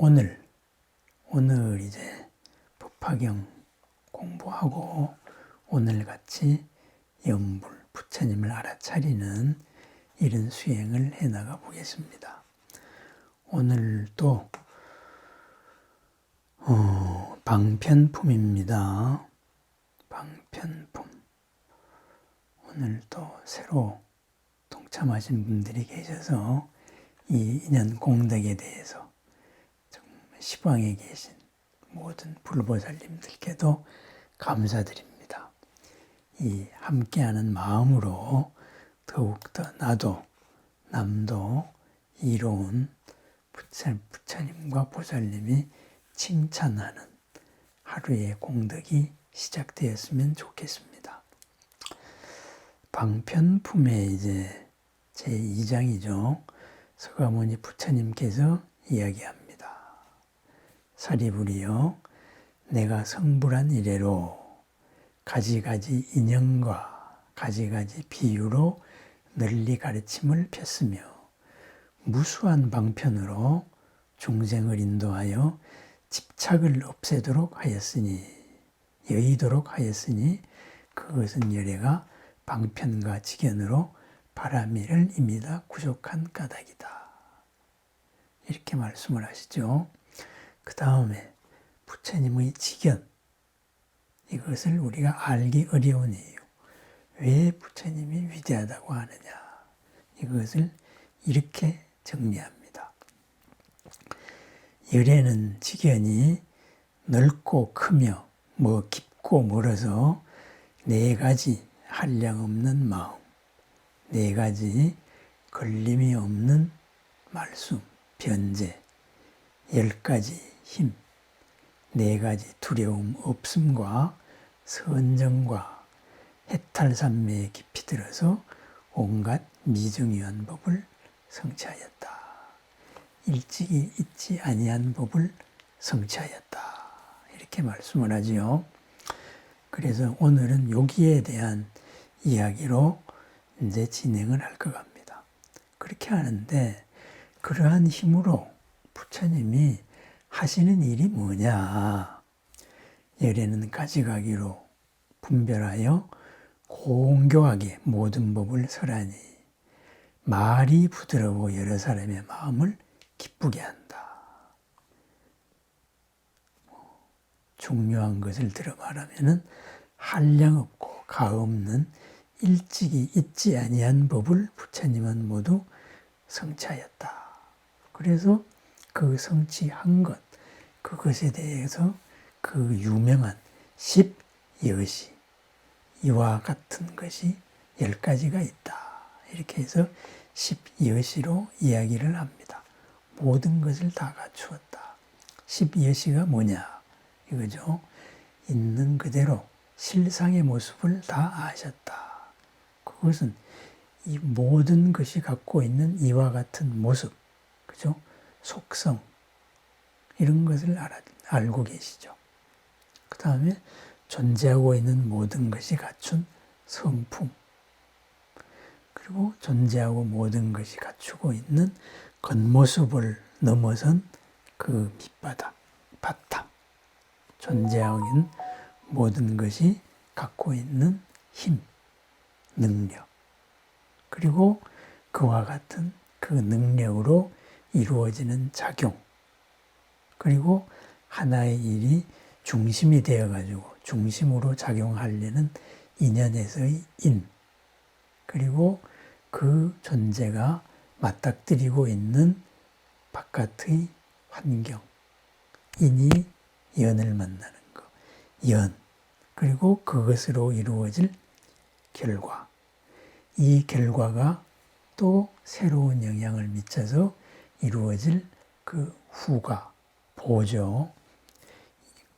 오늘 이제 법화경 공부하고 오늘 같이 염불 부처님을 알아차리는 이런 수행을 해나가 보겠습니다. 오늘도 방편품입니다. 방편품. 오늘도 새로 동참하신 분들이 계셔서 이 인연 공덕에 대해서 시방에 계신 모든 불보살님들께도 감사드립니다. 이 함께하는 마음으로 더욱더 나도 남도 이로운 부처님과 보살님이 칭찬하는 하루의 공덕이 시작되었으면 좋겠습니다. 방편품의 이제 제2장이죠. 서가모니 부처님께서 이야기합니다. 사리부리여, 내가 성불한 이래로 가지가지 인연과 가지가지 비유로 널리 가르침을 폈으며 무수한 방편으로 중생을 인도하여 집착을 없애도록 하였으니 여의도록 하였으니 그것은 열애가 방편과 직연으로 바라미를 임이다 구족한 까닭이다. 이렇게 말씀을 하시죠. 그 다음에 부처님의 직연, 이것을 우리가 알기 어려운 이유, 왜 부처님이 위대하다고 하느냐, 이것을 이렇게 정리합니다. 열애는 직연이 넓고 크며 깊고 멀어서 네 가지 한량없는 마음, 네 가지 걸림이 없는 말씀, 변제, 10가지 힘, 4가지 두려움 없음과 선정과 해탈삼매에 깊이 들어서 온갖 미정유한 법을 성취하였다. 일찍이 잊지 아니한 법을 성취하였다. 이렇게 말씀을 하지요. 그래서 오늘은 여기에 대한 이야기로 이제 진행을 할 것 같습니다. 그렇게 하는데 그러한 힘으로 부처님이 하시는 일이 뭐냐? 열애는 가지가기로 분별하여 공교하게 모든 법을 설하니 말이 부드러워 여러 사람의 마음을 기쁘게 한다. 중요한 것을 들어 말하면은 한량 없고 가없는 일찍이 잊지 아니한 법을 부처님은 모두 성취하였다. 그래서 그 성취한 것, 그것에 대해서 그 유명한 10여시, 이와 같은 것이 10가지가 있다. 이렇게 해서 10여시로 이야기를 합니다. 모든 것을 다 갖추었다. 10여시가 뭐냐? 이거죠. 있는 그대로 실상의 모습을 다 아셨다. 그것은 이 모든 것이 갖고 있는 이와 같은 모습, 그죠? 속성, 이런 것을 알고 계시죠. 그 다음에 존재하고 있는 모든 것이 갖춘 성품, 그리고 존재하고 모든 것이 갖추고 있는 겉모습을 넘어선 그 밑바닥, 바탕, 존재하고 있는 모든 것이 갖고 있는 힘, 능력, 그리고 그와 같은 그 능력으로 이루어지는 작용, 그리고 하나의 일이 중심이 되어가지고 중심으로 작용하려는 인연에서의 인, 그리고 그 존재가 맞닥뜨리고 있는 바깥의 환경, 인이 연을 만나는 것, 연, 그리고 그것으로 이루어질 결과, 이 결과가 또 새로운 영향을 미쳐서 이루어질 그 후가, 보죠.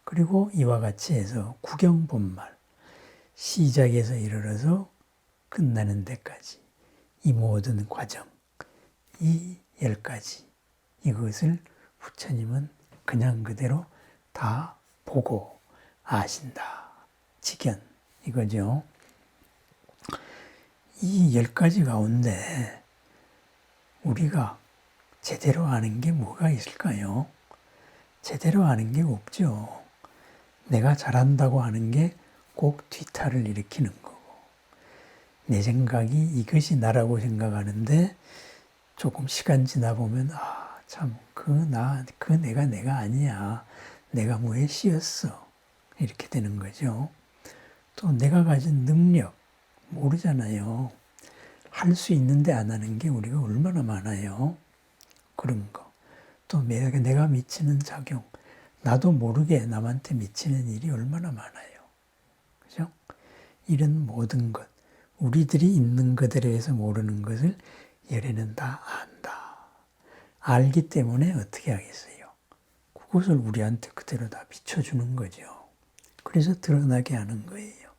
그리고 이와 같이 해서 구경본말, 시작에서 이르러서 끝나는 데까지 이 모든 과정, 이 10가지, 이것을 부처님은 그냥 그대로 다 보고 아신다. 직연, 이거죠. 이 10가지 가운데 우리가 제대로 아는 게 뭐가 있을까요? 제대로 아는 게 없죠. 내가 잘한다고 하는 게 꼭 뒤탈을 일으키는 거고, 내 생각이 이것이 나라고 생각하는데 조금 시간 지나 보면 참 그 내가 아니야. 내가 뭐에 씌었어. 이렇게 되는 거죠. 또 내가 가진 능력 모르잖아요. 할 수 있는데 안 하는 게 우리가 얼마나 많아요. 그런 거. 또 내가 미치는 작용, 나도 모르게 남한테 미치는 일이 얼마나 많아요. 그죠? 이런 모든 것, 우리들이 있는 것에 대해서 모르는 것을 열애는 다 안다. 알기 때문에 어떻게 하겠어요? 그것을 우리한테 그대로 다 비춰주는 거죠. 그래서 드러나게 하는 거예요.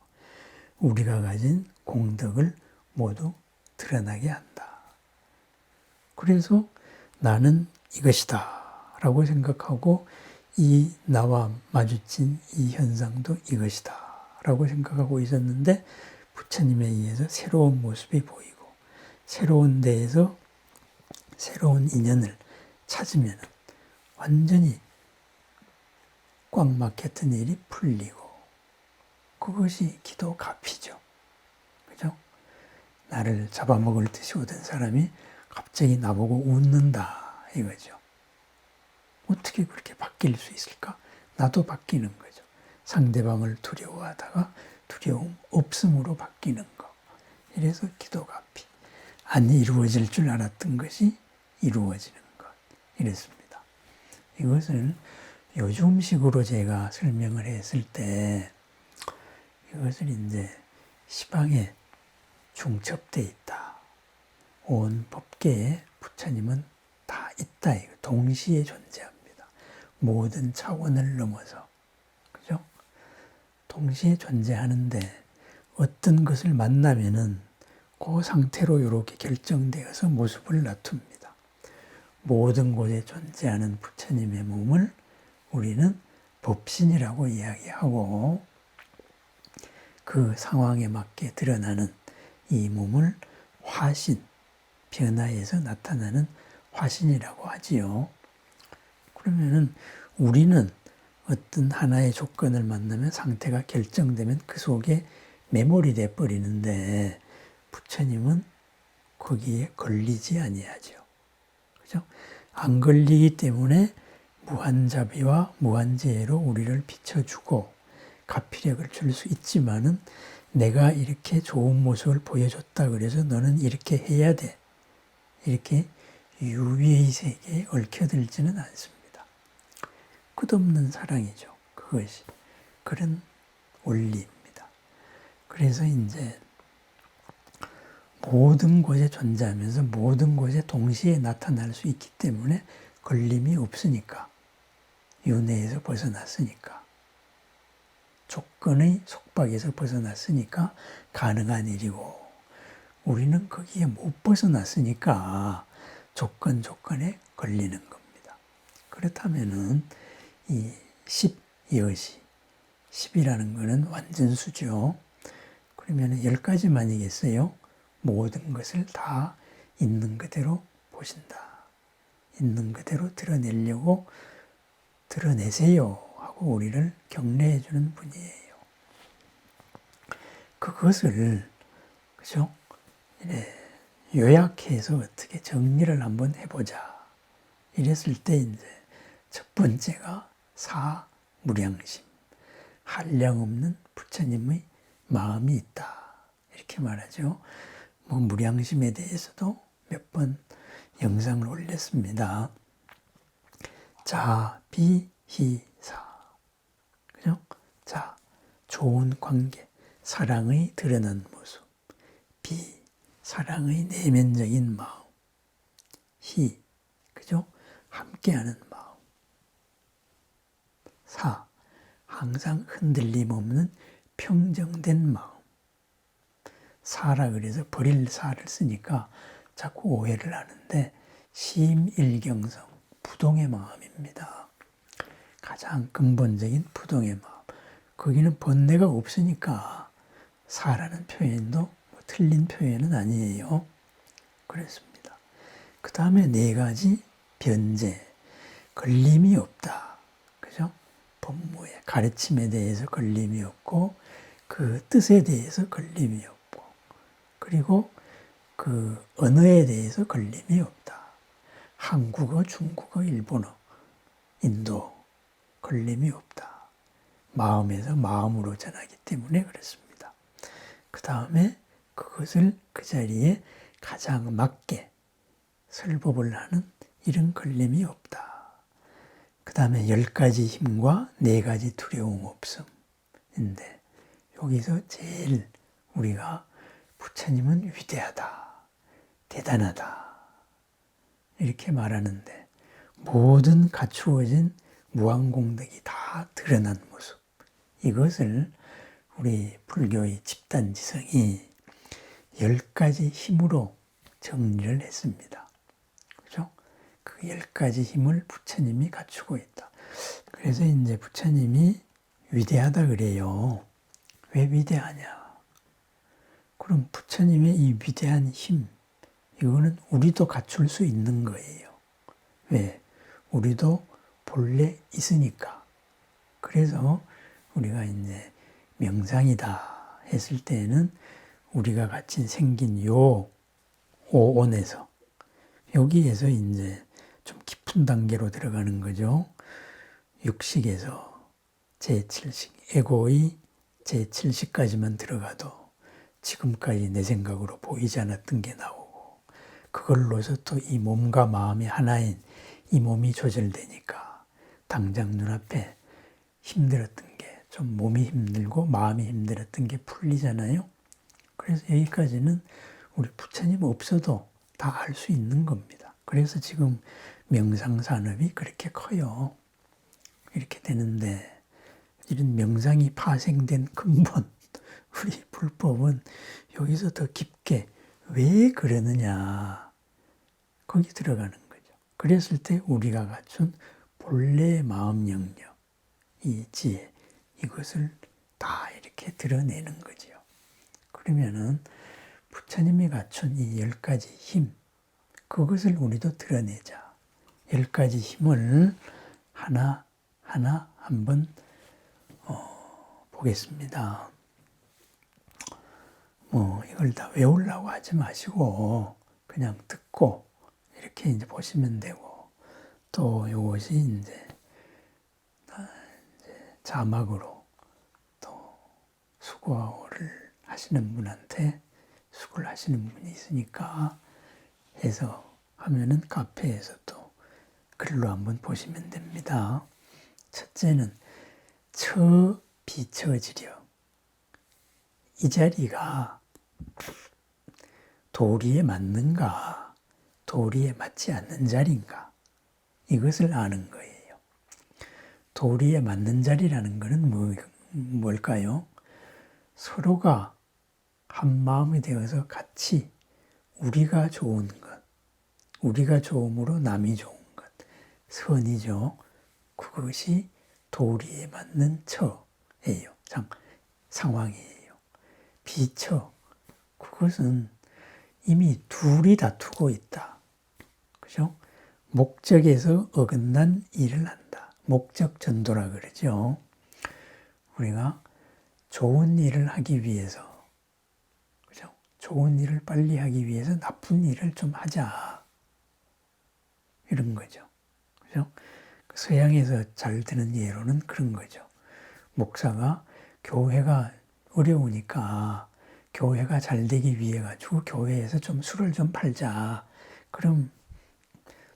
우리가 가진 공덕을 모두 드러나게 한다. 그래서 나는 이것이다 라고 생각하고 이 나와 마주친 이 현상도 이것이다 라고 생각하고 있었는데 부처님에 의해서 새로운 모습이 보이고 새로운 데에서 새로운 인연을 찾으면 완전히 꽉 막혔던 일이 풀리고 그것이 기도 가피죠. 그죠? 나를 잡아먹을 듯이 오던 사람이 갑자기 나보고 웃는다 이거죠. 어떻게 그렇게 바뀔 수 있을까? 나도 바뀌는 거죠. 상대방을 두려워하다가 두려움 없음으로 바뀌는 거. 이래서 기도가 안 이루어질 줄 알았던 것이 이루어지는 것. 이랬습니다. 이것을 요즘식으로 제가 설명을 했을 때 이것을 이제 시방에 중첩되어 있다. 온 법계에 부처님은 다 있다. 동시에 존재합니다. 모든 차원을 넘어서. 그죠? 동시에 존재하는데 어떤 것을 만나면은 그 상태로 이렇게 결정되어서 모습을 나눕니다. 모든 곳에 존재하는 부처님의 몸을 우리는 법신이라고 이야기하고 그 상황에 맞게 드러나는 이 몸을 화신, 변화해서 나타나는 화신이라고 하지요. 그러면은 우리는 어떤 하나의 조건을 만나면 상태가 결정되면 그 속에 매몰이 돼 버리는데 부처님은 거기에 걸리지 아니하죠. 그죠? 안 걸리기 때문에 무한자비와 무한재해로 우리를 비춰주고 가피력을 줄 수 있지만은 내가 이렇게 좋은 모습을 보여줬다 그래서 너는 이렇게 해야 돼. 이렇게 유의의 세계에 얽혀들지는 않습니다. 끝없는 사랑이죠. 그것이. 그런 원리입니다. 그래서 이제 모든 곳에 존재하면서 모든 곳에 동시에 나타날 수 있기 때문에 걸림이 없으니까. 윤회에서 벗어났으니까. 조건의 속박에서 벗어났으니까 가능한 일이고 우리는 거기에 못 벗어났으니까 조건에 걸리는 겁니다. 그렇다면은 이 10여시, 10이라는 거는 완전수죠. 그러면 10가지만이겠어요? 모든 것을 다 있는 그대로 보신다. 있는 그대로 드러내려고 드러내세요 하고 우리를 격려해 주는 분이에요. 그것을 그죠? 요약해서 어떻게 정리를 한번 해보자. 이랬을 때 이제 첫 번째가 사무량심. 한량없는 부처님의 마음이 있다. 이렇게 말하죠. 무량심에 대해서도 몇 번 영상을 올렸습니다. 자, 비, 희, 사. 그죠? 자, 좋은 관계, 사랑의 드러난 모습. 비, 사랑의 내면적인 마음. 희, 그죠? 함께하는 마음. 사, 항상 흔들림 없는 평정된 마음. 사라 그래서 버릴 사를 쓰니까 자꾸 오해를 하는데 심일경성, 부동의 마음입니다. 가장 근본적인 부동의 마음. 거기는 번뇌가 없으니까 사라는 표현도 틀린 표현은 아니에요. 그렇습니다. 그 다음에 4가지 변제, 걸림이 없다. 법무에 가르침에 대해서 걸림이 없고 그 뜻에 대해서 걸림이 없고 그리고 그 언어에 대해서 걸림이 없다. 한국어, 중국어, 일본어, 인도 걸림이 없다. 마음에서 마음으로 전하기 때문에 그렇습니다. 그 다음에 그것을 그 자리에 가장 맞게 설법을 하는 이런 걸림이 없다. 그 다음에 10가지 힘과 4가지 두려움 없음인데 여기서 제일 우리가 부처님은 위대하다, 대단하다 이렇게 말하는데 모든 갖추어진 무한공덕이 다 드러난 모습 이것을 우리 불교의 집단지성이 10가지 힘으로 정리를 했습니다. 그죠? 그 10가지 힘을 부처님이 갖추고 있다. 그래서 이제 부처님이 위대하다 그래요. 왜 위대하냐? 그럼 부처님의 이 위대한 힘, 이거는 우리도 갖출 수 있는 거예요. 왜? 우리도 본래 있으니까. 그래서 우리가 이제 명상이다 했을 때에는 우리가 같이 생긴 요 오온에서 여기에서 이제 좀 깊은 단계로 들어가는 거죠. 육식에서 제7식, 에고의 제7식까지만 들어가도 지금까지 내 생각으로 보이지 않았던 게 나오고 그걸로서 또 이 몸과 마음이 하나인 이 몸이 조절되니까 당장 눈앞에 힘들었던 게 좀 몸이 힘들고 마음이 힘들었던 게 풀리잖아요. 그래서 여기까지는 우리 부처님 없어도 다 알 수 있는 겁니다. 그래서 지금 명상 산업이 그렇게 커요. 이렇게 되는데 이런 명상이 파생된 근본 우리 불법은 여기서 더 깊게 왜 그러느냐 거기 들어가는 거죠. 그랬을 때 우리가 갖춘 본래의 마음 영역, 이 지혜 이것을 다 이렇게 드러내는 거죠. 그러면은 부처님이 갖춘 이 10가지 힘 그것을 우리도 드러내자. 10가지 힘을 하나하나 한번 보겠습니다. 이걸 다 외우려고 하지 마시고 그냥 듣고 이렇게 이제 보시면 되고 또 이것이 이제 자막으로 또 수고를 하시는 분한테 수고를 하시는 분이 있으니까 해서 하면은 카페에서 또 글로 한번 보시면 됩니다. 첫째는 처비처지력. 이 자리가 도리에 맞는가, 도리에 맞지 않는 자리인가, 이것을 아는 거예요. 도리에 맞는 자리라는 것은 뭘까요? 서로가 한 마음이 되어서 같이 우리가 좋은 것, 우리가 좋음으로 남이 좋은 것, 선이죠. 그것이 도리에 맞는 처예요. 상황이에요. 비처, 그것은 이미 둘이 다투고 있다. 그죠? 목적에서 어긋난 일을 한다. 목적 전도라 그러죠. 우리가 좋은 일을 하기 위해서, 그죠? 좋은 일을 빨리 하기 위해서 나쁜 일을 좀 하자. 이런 거죠. 그죠? 서양에서 잘 드는 예로는 그런 거죠. 목사가 교회가 어려우니까 교회가 잘 되기 위해 가지고 교회에서 좀 술을 좀 팔자. 그럼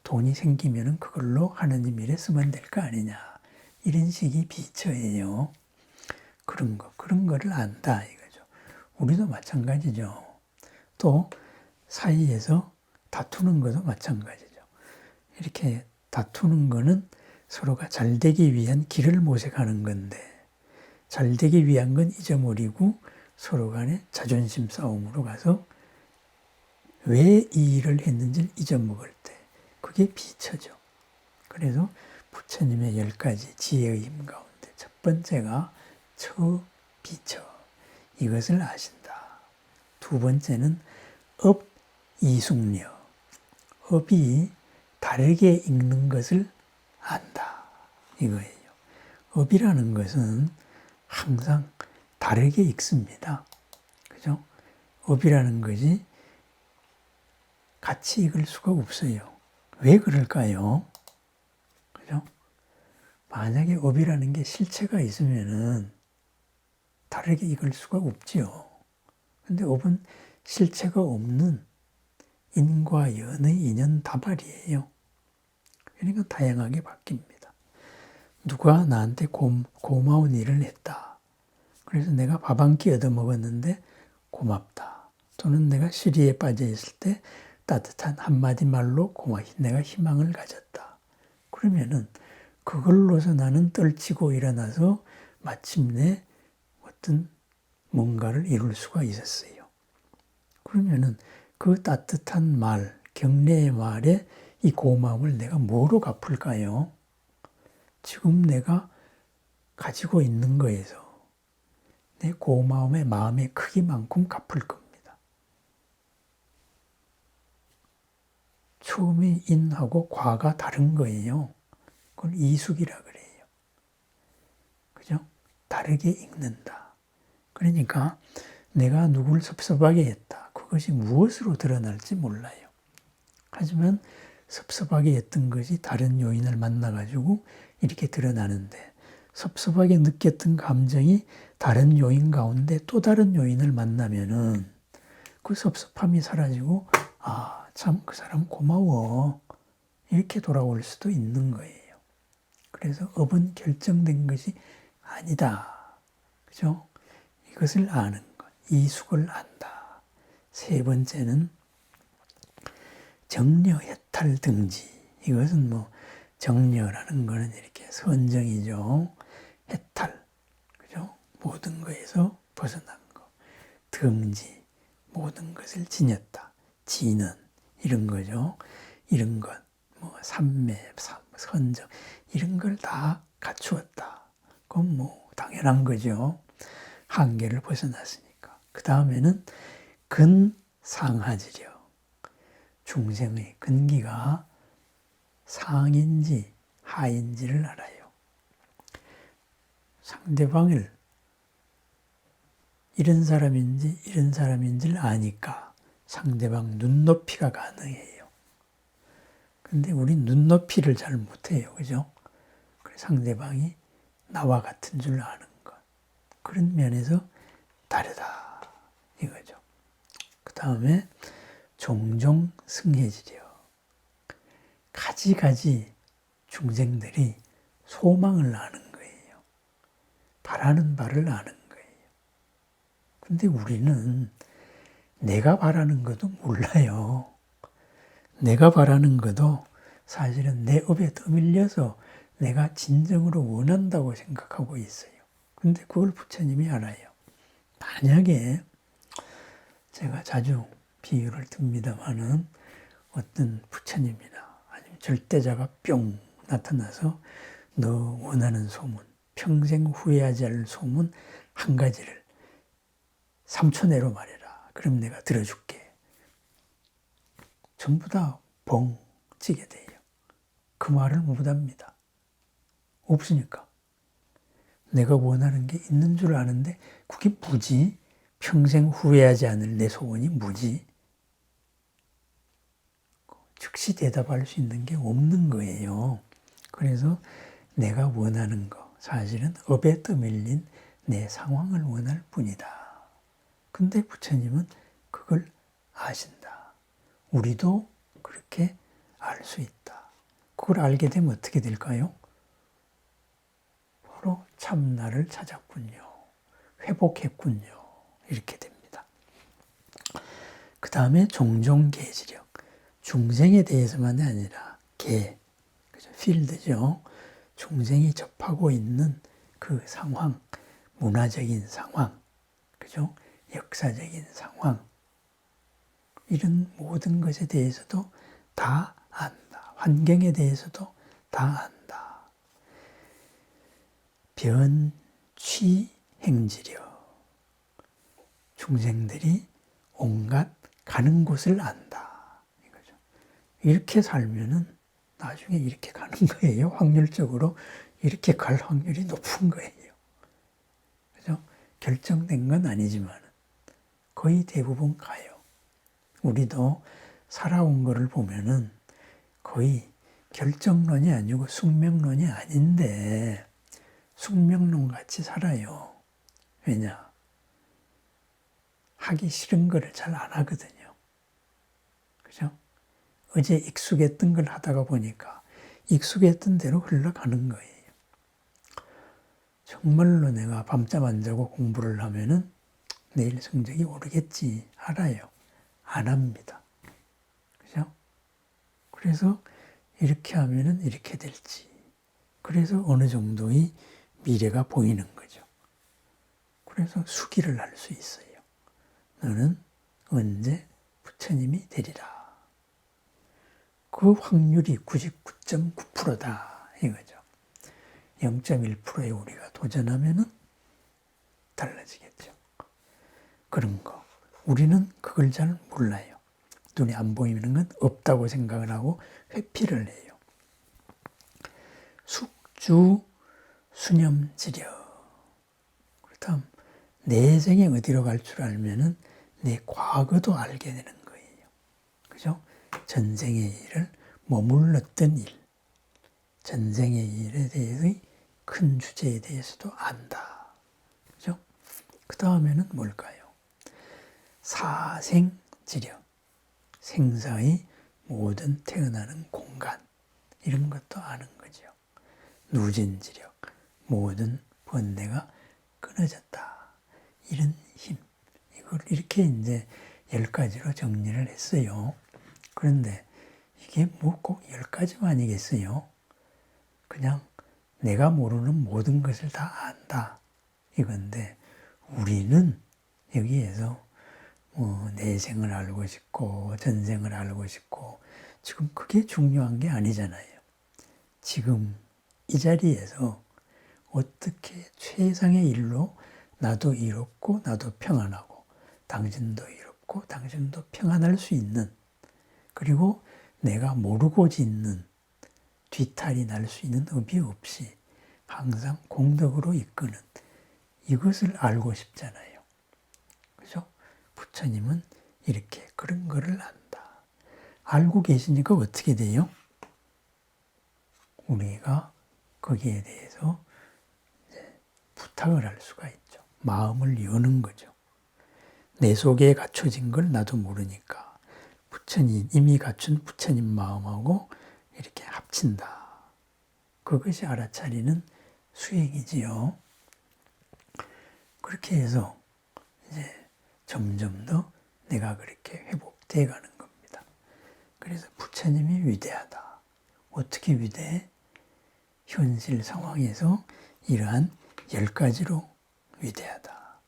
돈이 생기면은 그걸로 하느님 일에 쓰면 될 거 아니냐. 이런 식이 비처예요. 그런 거를 안다 이거죠. 우리도 마찬가지죠. 또 사이에서 다투는 것도 마찬가지죠. 이렇게 다투는 거는 서로가 잘 되기 위한 길을 모색하는 건데 잘 되기 위한 건 잊어버리고 서로 간에 자존심 싸움으로 가서 왜 이 일을 했는지를 잊어먹을 때 그게 비처죠. 그래서 부처님의 10가지 지혜의 힘 가운데 첫 번째가 처비처 이것을 아신다. 두 번째는 업이숙려 업이 다르게 읽는 것을 안다. 이거예요. 업이라는 것은 항상 다르게 읽습니다. 그죠? 업이라는 것이 같이 읽을 수가 없어요. 왜 그럴까요? 그죠? 만약에 업이라는 게 실체가 있으면은 다르게 읽을 수가 없지요. 근데 업은 실체가 없는 인과 연의 인연 다발이에요. 그러니까 다양하게 바뀝니다. 누가 나한테 고마운 일을 했다. 그래서 내가 밥 한 끼 얻어먹었는데 고맙다. 또는 내가 시리에 빠져 있을 때 따뜻한 한마디 말로 내가 희망을 가졌다. 그러면은 그걸로서 나는 떨치고 일어나서 마침내 어떤 뭔가를 이룰 수가 있었어요. 그러면은 그 따뜻한 말, 격려의 말에 이 고마움을 내가 뭐로 갚을까요? 지금 내가 가지고 있는 거에서 내 고마움의 마음의 크기만큼 갚을 겁니다. 처음에 인하고 과가 다른 거예요. 그걸 이숙이라 그래요. 그죠? 다르게 읽는다. 그러니까 내가 누굴 섭섭하게 했다. 그것이 무엇으로 드러날지 몰라요. 하지만 섭섭하게 했던 것이 다른 요인을 만나가지고 이렇게 드러나는데 섭섭하게 느꼈던 감정이 다른 요인 가운데 또 다른 요인을 만나면은 그 섭섭함이 사라지고 참 그 사람 고마워 이렇게 돌아올 수도 있는 거예요. 그래서 업은 결정된 것이 아니다. 그죠? 이것을 아는 것, 이숙을 안다. 세 번째는 정려해탈 등지. 이것은 정려라는 거는 이렇게 선정이죠. 해탈, 그죠? 모든 것에서 벗어난 거. 등지, 모든 것을 지녔다. 지는, 이런 거죠. 이런 것, 삼매, 선정, 이런 걸 다 갖추었다. 그건 당연한 거죠. 한계를 벗어났으니까. 그 다음에는 근상하지려. 중생의 근기가 상인지 하인지를 알아요. 상대방을 이런 사람인지 이런 사람인지를 아니까 상대방 눈높이가 가능해요. 근데 우린 눈높이를 잘 못해요. 그죠? 그래서 상대방이 나와 같은 줄 아는 것. 그런 면에서 다르다. 이거죠. 그 다음에 종종 승해지려. 가지가지 중생들이 소망을 아는 거예요. 바라는 바를 아는 거예요. 근데 우리는 내가 바라는 것도 몰라요. 내가 바라는 것도 사실은 내 업에 떠밀려서 내가 진정으로 원한다고 생각하고 있어요. 근데 그걸 부처님이 알아요. 만약에 제가 자주 비유를 듭니다마는 어떤 부처님이나 아니면 절대자가 뿅 나타나서 너 원하는 소문, 평생 후회하지 않을 소문 한 가지를 3초 내로 말해라. 그럼 내가 들어줄게. 전부 다 벙 찌게 돼요. 그 말을 못합니다. 없으니까. 내가 원하는 게 있는 줄 아는데 그게 뭐지? 평생 후회하지 않을 내 소원이 뭐지? 즉시 대답할 수 있는 게 없는 거예요. 그래서 내가 원하는 거, 사실은 업에 떠밀린 내 상황을 원할 뿐이다. 근데 부처님은 그걸 아신다. 우리도 그렇게 알 수 있다. 그걸 알게 되면 어떻게 될까요? 바로 참나를 찾았군요. 회복했군요. 이렇게 됩니다. 그 다음에 종종계지력. 중생에 대해서만이 아니라 그죠? 필드죠. 중생이 접하고 있는 그 상황, 문화적인 상황, 그죠? 역사적인 상황, 이런 모든 것에 대해서도 다 안다. 환경에 대해서도 다 안다. 변취행지려. 중생들이 온갖 가는 곳을 안다. 이거죠. 이렇게 살면은 나중에 이렇게 가는 거예요. 확률적으로 이렇게 갈 확률이 높은 거예요. 그죠? 결정된 건 아니지만 거의 대부분 가요. 우리도 살아온 거를 보면은 거의 결정론이 아니고 숙명론이 아닌데 숙명론 같이 살아요. 왜냐? 하기 싫은 거를 잘 안 하거든요. 그죠? 어제 익숙했던 걸 하다가 보니까 익숙했던 대로 흘러가는 거예요. 정말로 내가 밤잠 안 자고 공부를 하면은 내일 성적이 오르겠지 알아요. 안 합니다. 그죠? 그래서 이렇게 하면은 이렇게 될지. 그래서 어느 정도의 미래가 보이는 거죠. 그래서 수기를 할 수 있어요. 너는 언제 부처님이 되리라. 그 확률이 99.9%다 이거죠. 0.1%에 우리가 도전하면은 달라지겠죠. 그런 거. 우리는 그걸 잘 몰라요. 눈에 안 보이는 건 없다고 생각을 하고 회피를 해요. 숙주 수념지려. 그렇다면 내 생에 어디로 갈 줄 알면은 내 과거도 알게 되는 거예요. 그죠? 전생의 일을 머물렀던 일, 전생의 일에 대해서의 큰 주제에 대해서도 안다. 그죠? 그 다음에는 뭘까요? 사생지력, 생사의 모든 태어나는 공간, 이런 것도 아는 거죠. 누진지력, 모든 번뇌가 끊어졌다. 이런 힘, 이걸 이렇게 이제 10가지로 정리를 했어요. 그런데 이게 뭐 꼭 10가지만이겠어요? 그냥 내가 모르는 모든 것을 다 안다. 이건데, 우리는 여기에서 내생을 알고 싶고, 전생을 알고 싶고, 지금 그게 중요한 게 아니잖아요. 지금 이 자리에서 어떻게 최상의 일로 나도 이롭고, 나도 평안하고, 당신도 이롭고, 당신도 평안할 수 있는, 그리고 내가 모르고 짓는 뒤탈이 날 수 있는 업이 없이 항상 공덕으로 이끄는 이것을 알고 싶잖아요. 그죠? 부처님은 이렇게 그런 거를 안다. 알고 계시니까 어떻게 돼요? 우리가 거기에 대해서 이제 부탁을 할 수가 있죠. 마음을 여는 거죠. 내 속에 갖춰진 걸 나도 모르니까 부처님, 이미 갖춘 부처님 마음하고 이렇게 합친다. 그것이 알아차리는 수행이지요. 그렇게 해서 이제 점점 더 내가 그렇게 회복돼 가는 겁니다. 그래서 부처님이 위대하다. 어떻게 위대해? 현실 상황에서 이러한 10가지로 위대하다.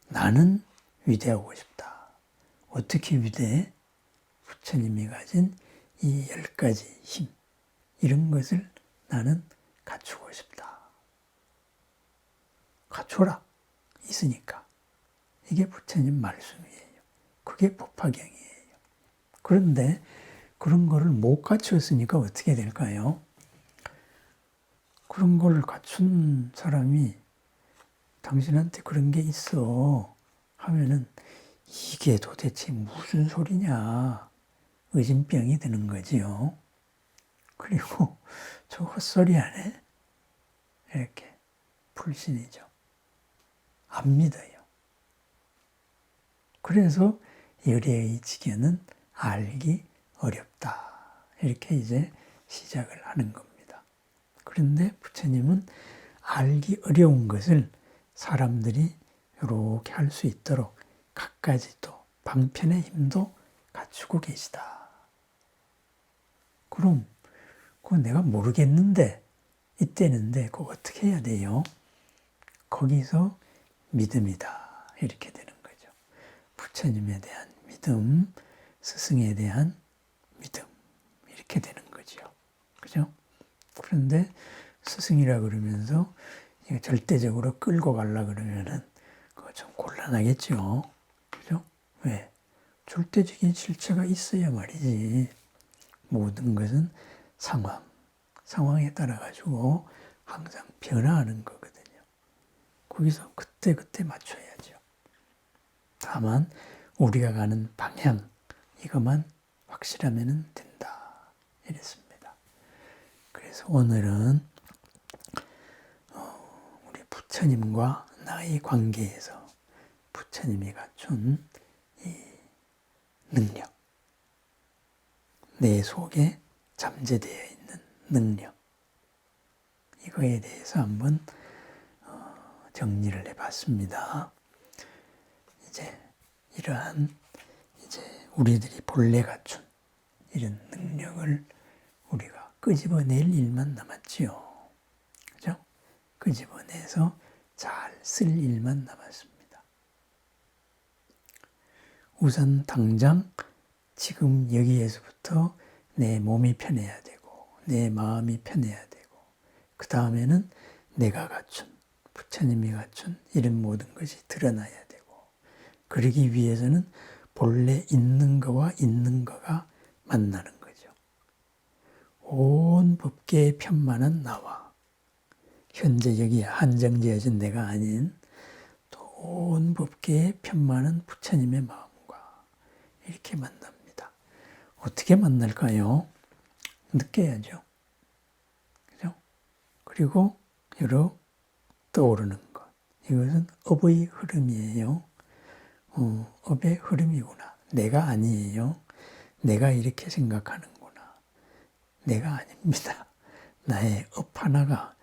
나는 위대하고 싶다. 어떻게 위대해? 부처님이 가진 이 10가지 힘, 이런 것을 나는 갖추고 싶다. 갖춰라. 있으니까. 이게 부처님 말씀이에요. 그게 법화경이에요. 그런데 그런 거를 못 갖추었으니까 어떻게 될까요? 그런 걸 갖춘 사람이 당신한테 그런 게 있어 하면은 이게 도대체 무슨 소리냐. 의심병이 드는 거지요. 그리고 저 헛소리 안 해? 이렇게 불신이죠. 안 믿어요. 그래서 열애의 지견은 알기 어렵다. 이렇게 이제 시작을 하는 겁니다. 그런데 부처님은 알기 어려운 것을 사람들이 이렇게 할 수 있도록 갖가지 또 방편의 힘도 갖추고 계시다. 그럼 그거 내가 모르겠는데 이때는데 그거 어떻게 해야 돼요? 거기서 믿음이다. 이렇게 되는 거죠. 부처님에 대한 믿음, 스승에 대한 믿음, 이렇게 되는 거죠. 그죠? 그런데 스승이라 그러면서 절대적으로 끌고 가려 그러면은 그거 좀 곤란하겠죠. 그죠? 왜? 절대적인 실체가 있어야 말이지. 모든 것은 상황에 따라 가지고 항상 변화하는 거거든요. 거기서 그때 맞춰야죠. 다만 우리가 가는 방향 이것만 확실하면 된다. 이랬습니다. 그래서 오늘은 우리 부처님과 나의 관계에서 부처님이 갖춘 이 능력, 내 속에 잠재되어 있는 능력, 이거에 대해서 한번 정리를 해봤습니다. 이제 이러한 우리들이 본래 갖춘 이런 능력을 우리가 끄집어낼 일만 남았지요. 그죠? 끄집어내서 잘 쓸 일만 남았습니다. 우선 당장 지금 여기에서부터 내 몸이 편해야 되고 내 마음이 편해야 되고 그 다음에는 내가 갖춘 부처님이 갖춘 이런 모든 것이 드러나야 되고 그러기 위해서는 본래 있는 거와 있는 거가 만나는 거죠. 온 법계의 편만한 나와 현재 여기 한정지어진 내가 아닌 또 온 법계의 편만한 부처님의 마음과 이렇게 만납니다. 어떻게 만날까요? 느껴야죠. 그죠? 그리고 여러 떠오르는 것. 이것은 업의 흐름이에요. 업의 흐름이구나. 내가 아니에요. 내가 이렇게 생각하는구나. 내가 아닙니다. 나의 업 하나가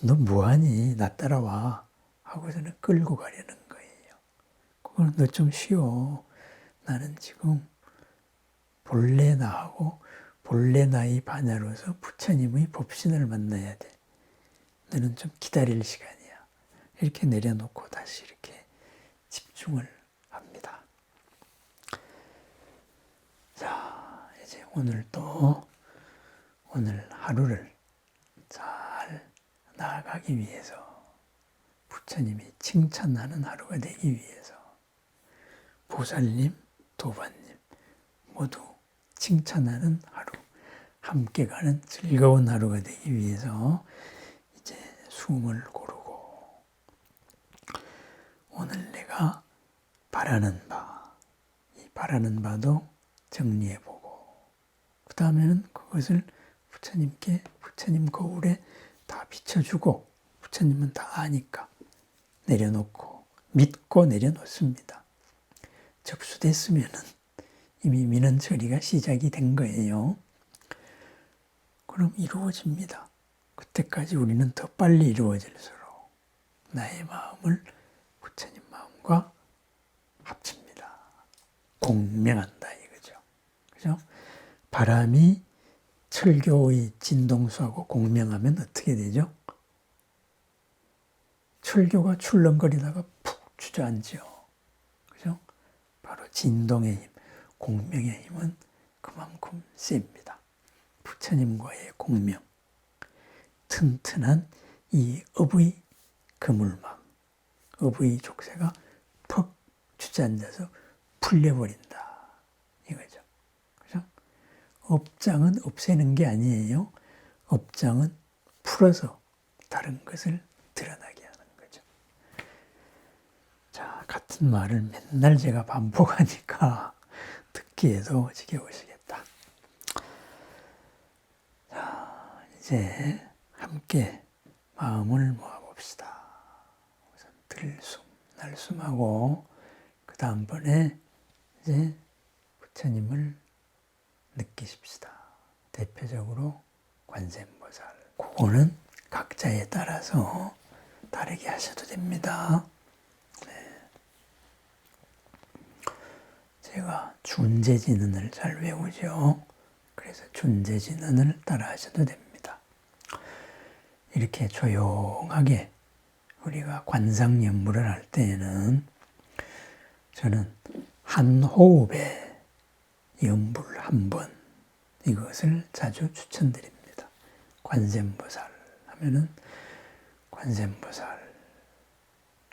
너 뭐하니? 나 따라와. 하고서는 끌고 가려는 거예요. 그건 너 좀 쉬어. 나는 지금 본래 나하고 본래 나의 반야로서 부처님의 법신을 만나야 돼. 너는 좀 기다릴 시간이야. 이렇게 내려놓고 다시 이렇게 집중을 합니다. 자, 이제 오늘 하루를 잘 나아가기 위해서 부처님이 칭찬하는 하루가 되기 위해서 보살님, 도반님 모두 칭찬하는 하루, 함께 가는 즐거운 하루가 되기 위해서 이제 숨을 고르고 오늘 내가 바라는 바, 이 바라는 바도 정리해보고 그 다음에는 그것을 부처님 거울에 다 비춰주고 부처님은 다 아니까 내려놓고 믿고 내려놓습니다. 접수됐으면은 이미 민원 처리가 시작이 된 거예요. 그럼 이루어집니다. 그때까지 우리는 더 빨리 이루어질수록 나의 마음을 부처님 마음과 합칩니다. 공명한다 이거죠. 그죠? 바람이 철교의 진동수하고 공명하면 어떻게 되죠? 철교가 출렁거리다가 푹 주저앉죠. 그죠? 바로 진동의 힘, 공명의 힘은 그만큼 셉니다. 부처님과의 공명, 튼튼한 이 업의 그물망, 업의 족쇄가 퍽 주저앉아서 풀려버린다. 이거죠. 그죠? 업장은 없애는 게 아니에요. 업장은 풀어서 다른 것을 드러나게 하는 거죠. 자, 같은 말을 맨날 제가 반복하니까 듣기에도 지겨우시겠다. 자, 이제 함께 마음을 모아봅시다. 우선 들숨, 날숨하고 그 다음번에 이제 부처님을 느끼십시다. 대표적으로 관세음보살. 그거는 각자에 따라서 다르게 하셔도 됩니다. 네. 제가 준재진언을 잘 외우죠. 그래서 준재진언을 따라 하셔도 됩니다. 이렇게 조용하게 우리가 관상연물을 할 때에는 저는 한 호흡에 연불 한 번 이것을 자주 추천드립니다. 관세음보살 하면은 관세음보살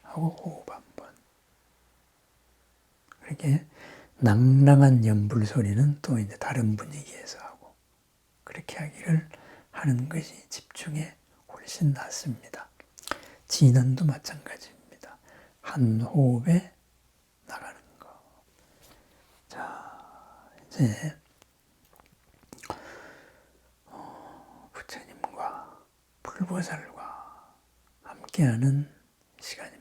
하고 호흡 한 번. 그렇게 낭랑한 연불 소리는 또 이제 다른 분위기에서 하고 그렇게 하기를 하는 것이 집중의 훨씬 낫습니다. 진언도 마찬가지입니다. 한 호흡에 나가는 거. 자, 이제 부처님과 불보살과 함께하는 시간입니다.